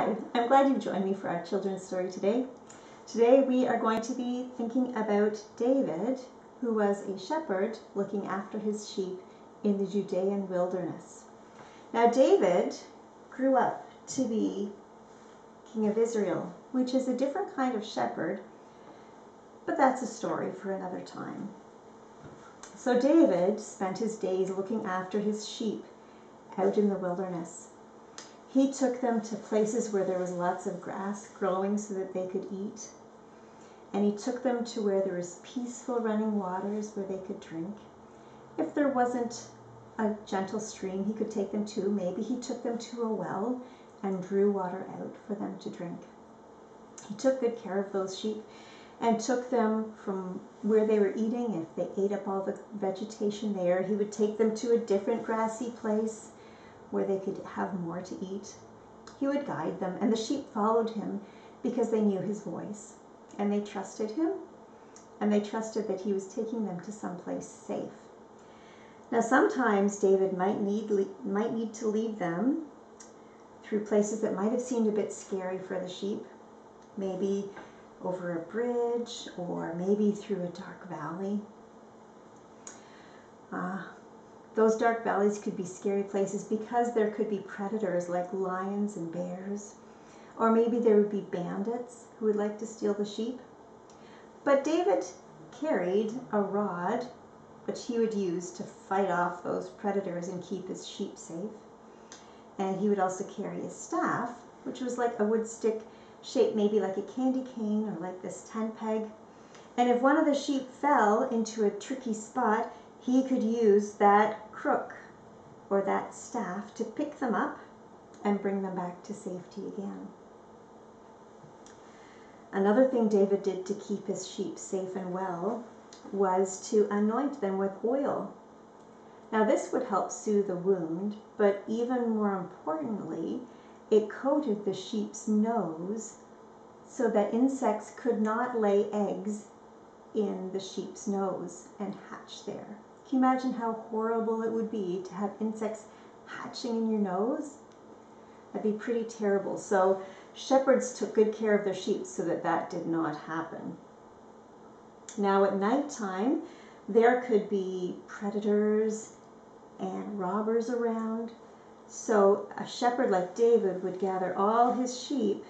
Hi, I'm glad you've joined me for our children's story today. Today we are going to be thinking about David, who was a shepherd looking after his sheep in the Judean wilderness. Now David grew up to be king of Israel, which is a different kind of shepherd, but that's a story for another time. So David spent his days looking after his sheep out in the wilderness. He took them to places where there was lots of grass growing so that they could eat. And he took them to where there was peaceful running waters where they could drink. If there wasn't a gentle stream he could take them to, maybe he took them to a well and drew water out for them to drink. He took good care of those sheep and took them from where they were eating. If they ate up all the vegetation there, he would take them to a different grassy place where they could have more to eat. He would guide them, and the sheep followed him because they knew his voice, and they trusted him, and they trusted that he was taking them to someplace safe. Now sometimes David might need to lead them through places that might have seemed a bit scary for the sheep, maybe over a bridge or maybe through a dark valley. Those dark valleys could be scary places because there could be predators like lions and bears, or maybe there would be bandits who would like to steal the sheep. But David carried a rod which he would use to fight off those predators and keep his sheep safe. And he would also carry a staff, which was like a wood stick shaped maybe like a candy cane or like this tent peg. And if one of the sheep fell into a tricky spot, he could use that crook or that staff to pick them up and bring them back to safety again. Another thing David did to keep his sheep safe and well was to anoint them with oil. Now this would help soothe the wound, but even more importantly, it coated the sheep's nose so that insects could not lay eggs in the sheep's nose and hatch there. Can you imagine how horrible it would be to have insects hatching in your nose? That'd be pretty terrible. So shepherds took good care of their sheep so that that did not happen. Now at nighttime, there could be predators and robbers around. So a shepherd like David would gather all his sheep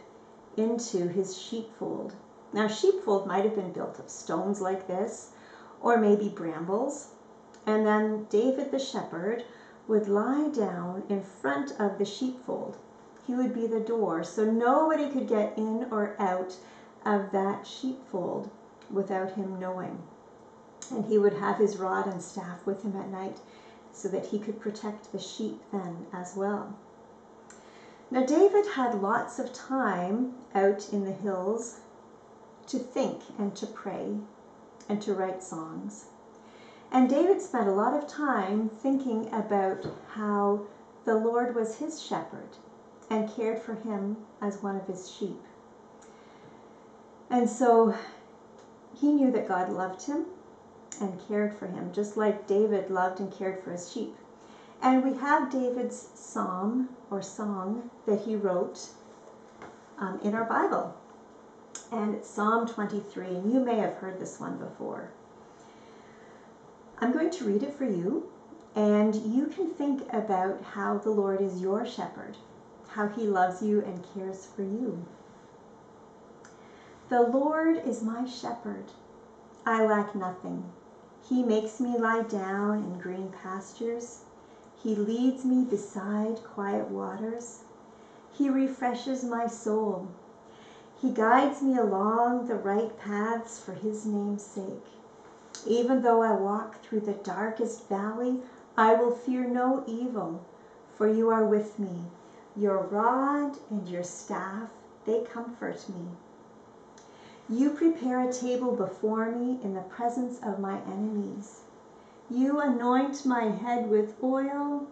into his sheepfold. Now sheepfold might have been built of stones like this, or maybe brambles. And then David the shepherd would lie down in front of the sheepfold. He would be the door, so nobody could get in or out of that sheepfold without him knowing. And he would have his rod and staff with him at night so that he could protect the sheep then as well. Now David had lots of time out in the hills to think and to pray and to write songs. And David spent a lot of time thinking about how the Lord was his shepherd and cared for him as one of his sheep. And so he knew that God loved him and cared for him, just like David loved and cared for his sheep. And we have David's psalm or song that he wrote in our Bible. And it's Psalm 23, and you may have heard this one before. I'm going to read it for you, and you can think about how the Lord is your shepherd, how he loves you and cares for you. The Lord is my shepherd. I lack nothing. He makes me lie down in green pastures. He leads me beside quiet waters. He refreshes my soul. He guides me along the right paths for his name's sake. Even though I walk through the darkest valley, I will fear no evil, for you are with me. Your rod and your staff, they comfort me. You prepare a table before me in the presence of my enemies. You anoint my head with oil,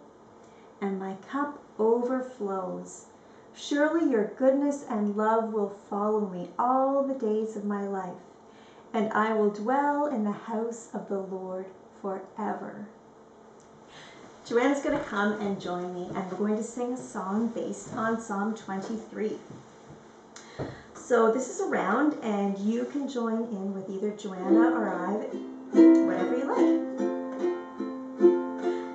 and my cup overflows. Surely your goodness and love will follow me all the days of my life, and I will dwell in the house of the Lord forever. Joanna's going to come and join me, and we're going to sing a song based on Psalm 23. So this is a round, and you can join in with either Joanna or I, whatever you like.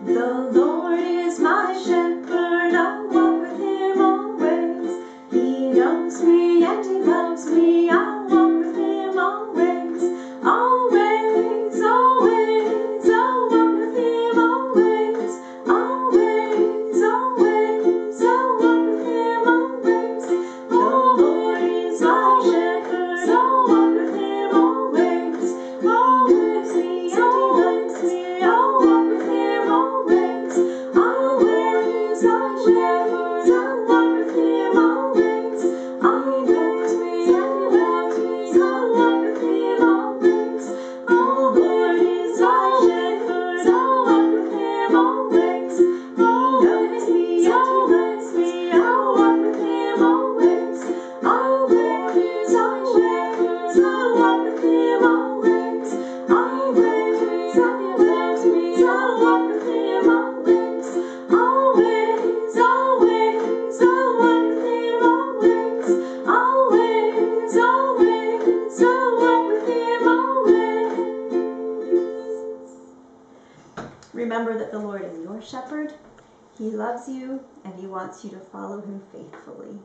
The Lord is my shepherd, I'll walk with him always. He knows me and he loves me, I'll walk with him always. Always, always, I'll walk with him always. Always, always, I'll walk with him always. The Lord is my shepherd, I'll walk with him always. Always, he loves me, I'll walk with him always. Always, my shepherd, I'll walk with him always. Always, me and he loves me, I'll walk with him always. The Lord is my shepherd, I'll walk with him always. He knows me and he loves me, I'll walk with him always. Always, my shepherd, I'll walk with him always. Always, and he loves me, I'll walk with him always. Always, always, I'll walk with him always. Always, always, I'll walk with him always. Remember that the Lord is your shepherd. He loves you and he wants you to follow him faithfully.